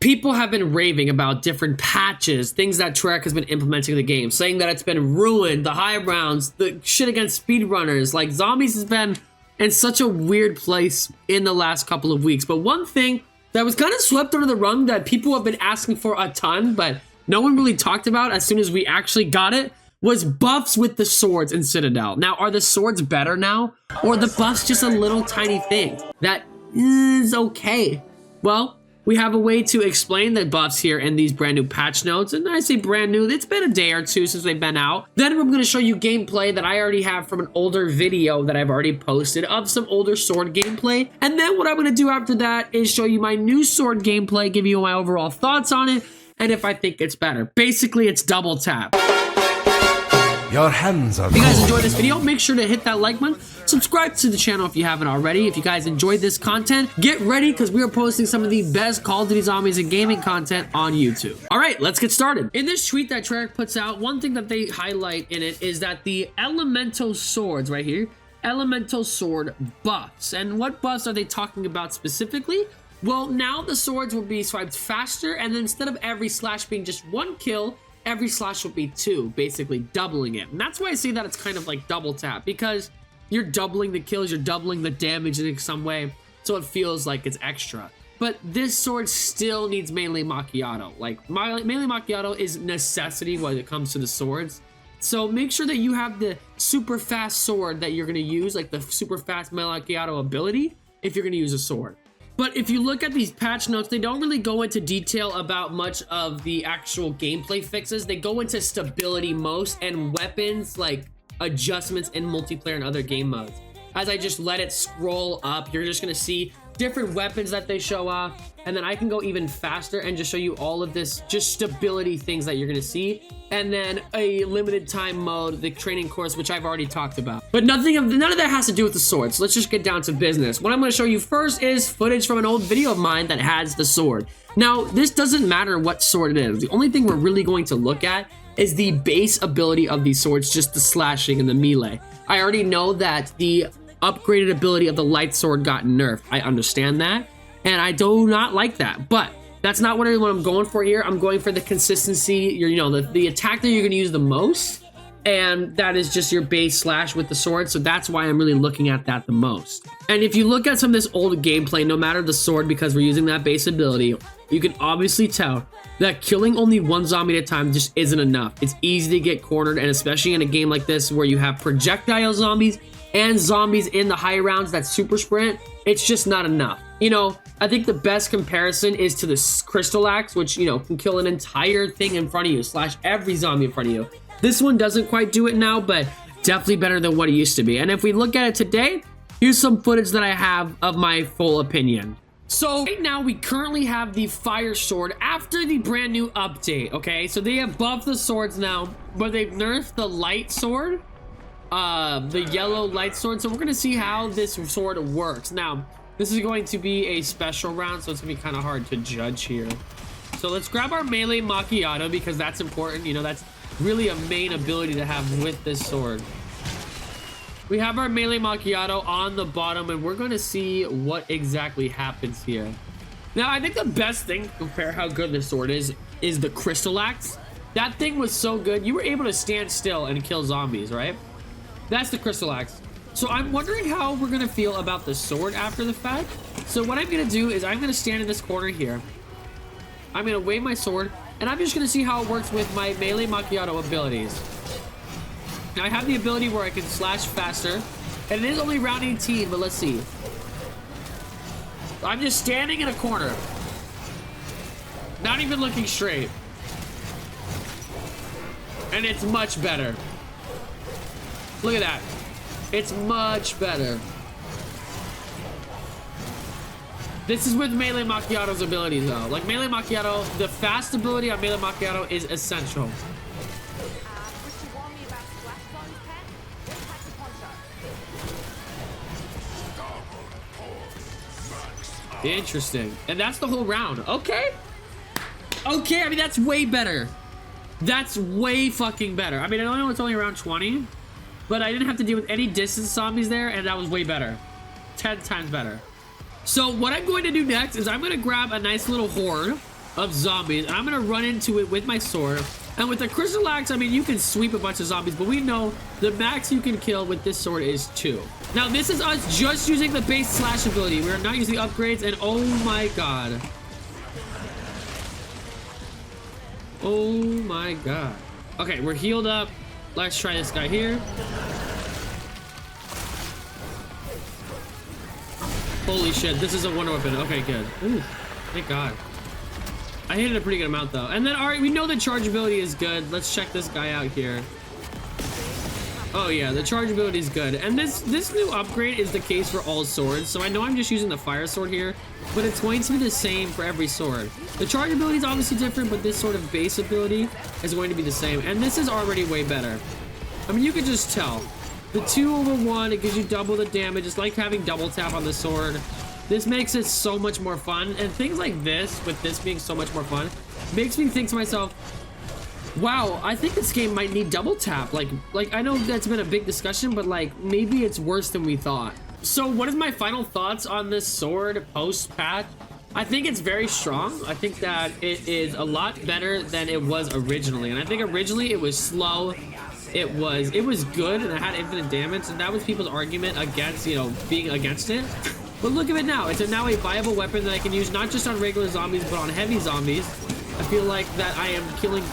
People have been raving about different patches, things that Treyarch has been implementing in the game, saying that it's been ruined, the high rounds, the shit against speedrunners. Like, zombies has been in such a weird place in the last couple of weeks. But one thing that was kind of swept under the rug that people have been asking for a ton, but no one really talked about as soon as we actually got it, was buffs with the swords in Citadel. Now, are the swords better now? Or the buffs just a little tiny thing that is okay? Well, we have a way to explain the buffs here in these brand new patch notes. And I say brand new, it's been a day or two since they've been out. Then I'm going to show you gameplay that I already have from an older video that I've already posted of some older sword gameplay. And then what I'm going to do after that is show you my new sword gameplay, give you my overall thoughts on it, and if I think it's better. Basically, it's double tap. Your hands are If you guys enjoyed this video, make sure to hit that like button. Subscribe to the channel if you haven't already. If you guys enjoyed this content, get ready because we are posting some of the best Call of Duty Zombies and gaming content on YouTube. All right, let's get started. In this tweet that Treyarch puts out, one thing that they highlight in it is that the elemental swords right here, elemental sword buffs. And what buffs are they talking about specifically? Well, now the swords will be swiped faster, and then instead of every slash being just one kill, every slash will be two, basically doubling it. And that's why I say that it's kind of like double tap, because you're doubling the kills, you're doubling the damage in some way, so it feels like it's extra. But this sword still needs melee macchiato. Like, melee macchiato is necessity when it comes to the swords. So make sure that you have the super fast sword that you're going to use, like the super fast melee macchiato ability, if you're going to use a sword. But if you look at these patch notes, they don't really go into detail about much of the actual gameplay fixes. They go into stability most and weapons, like adjustments in multiplayer and other game modes. As I just let it scroll up, you're just gonna see different weapons that they show off, and then I can go even faster and just show you all of this just stability things that you're gonna see, and then a limited time mode, the training course, which I've already talked about. But none of that has to do with the sword, so let's just get down to business. What I'm gonna show you first is footage from an old video of mine that has the sword. Now, this doesn't matter what sword it is. The only thing we're really going to look at is the base ability of these swords, just the slashing and the melee. I already know that the upgraded ability of the light sword got nerfed. I understand that, and I do not like that, but that's not what I'm going for here. I'm going for the consistency, the attack that you're going to use the most, and that is just your base slash with the sword, so that's why I'm really looking at that the most. And if you look at some of this old gameplay, no matter the sword, because we're using that base ability, you can obviously tell that killing only one zombie at a time just isn't enough. It's easy to get cornered, and especially in a game like this where you have projectile zombies and zombies in the high rounds that super sprint, it's just not enough. I think the best comparison is to the crystal axe, which, can kill an entire thing in front of you, slash every zombie in front of you. This one doesn't quite do it now, but definitely better than what it used to be. And if we look at it today, here's some footage that I have of my full opinion. So right now we currently have the fire sword after the brand new update, okay? So they have buffed the swords now, but they've nerfed the light sword, the yellow light sword. So we're gonna see how this sword works. Now, this is going to be a special round, so it's gonna be kind of hard to judge here. So let's grab our melee macchiato, because that's important. That's really a main ability to have with this sword. We have our melee macchiato on the bottom, and we're going to see what exactly happens here. Now, I think the best thing to compare how good this sword is the crystal axe. That thing was so good. You were able to stand still and kill zombies, right? That's the crystal axe. So I'm wondering how we're going to feel about the sword after the fact. So what I'm going to do is I'm going to stand in this corner here. I'm going to wave my sword, and I'm just going to see how it works with my melee macchiato abilities. Now, I have the ability where I can slash faster, and it is only round 18, but let's see. I'm just standing in a corner, not even looking straight, and it's much better. Look at that. It's much better. This is with melee macchiato's abilities, though. Like, melee macchiato, the fast ability on melee macchiato is essential. Interesting. And that's the whole round. Okay. Okay, I mean, that's way better. That's way fucking better. I mean, I know it's only around 20, but I didn't have to deal with any distance zombies there, and that was way better. 10 times better. So what I'm going to do next is I'm going to grab a nice little horde of zombies, and I'm gonna run into it with my sword. And with the crystal axe, I mean, you can sweep a bunch of zombies, but we know the max you can kill with this sword is 2. Now, this is us just using the base slash ability. We are not using upgrades, and oh my god. Oh my god. Okay, we're healed up. Let's try this guy here. Holy shit, this is a wonder weapon. Okay, good. Ooh, thank god. I hit it a pretty good amount though. And then, all right, we know the charge ability is good. Let's check this guy out here. Oh yeah, the charge ability is good. And this new upgrade is the case for all swords. So I know I'm just using the fire sword here, but it's going to be the same for every sword. The charge ability is obviously different, but this sort of base ability is going to be the same. And this is already way better. I mean, you could just tell. The 2/1, it gives you double the damage. It's like having double tap on the sword. This makes it so much more fun, and things like this, with this being so much more fun, makes me think to myself, wow, I think this game might need double tap. Like I know that's been a big discussion, but like maybe it's worse than we thought. So what is my final thoughts on this sword post-patch? I think it's very strong. I think that it is a lot better than it was originally, and I think originally it was slow. It was good, and it had infinite damage, and that was people's argument against, you know, being against it. But look at it now. It's now a viable weapon that I can use not just on regular zombies, but on heavy zombies. I feel like that I am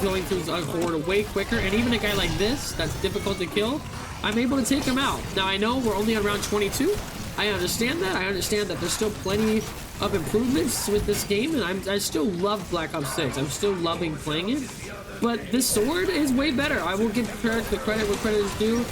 going through a horde way quicker, and even a guy like this, that's difficult to kill, I'm able to take him out. Now, I know we're only on round 22. I understand that. I understand that there's still plenty of improvements with this game, and I still love Black Ops 6. I'm still loving playing it. But this sword is way better. I will give the credit where credit is due.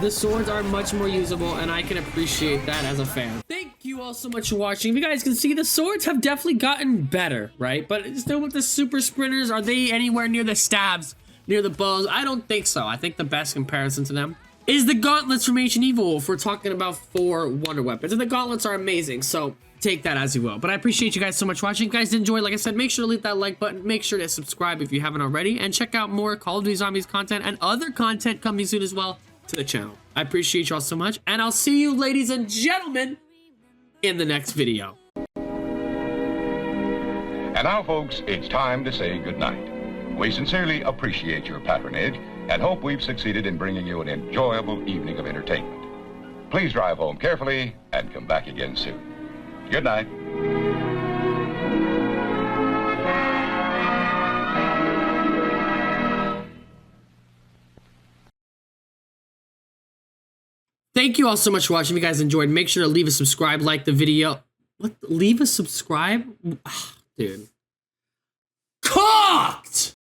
The swords are much more usable, and I can appreciate that as a fan. Thank you all so much for watching. You guys can see the swords have definitely gotten better, right? But still with the super sprinters, are they anywhere near the stabs, near the bows? I don't think so. I think the best comparison to them is the gauntlets from Ancient Evil if we're talking about 4 wonder weapons. And the gauntlets are amazing, so take that as you will. But I appreciate you guys so much watching. If you guys did enjoy, like I said, make sure to leave that like button. Make sure to subscribe if you haven't already. And check out more Call of Duty Zombies content and other content coming soon as well to the channel. I appreciate y'all so much, and I'll see you, ladies and gentlemen, in the next video. And now, folks, it's time to say goodnight. We sincerely appreciate your patronage and hope we've succeeded in bringing you an enjoyable evening of entertainment. Please drive home carefully and come back again soon. Good night. Thank you all so much for watching. If you guys enjoyed, make sure to leave a subscribe, like the video. What? Leave a subscribe? Dude.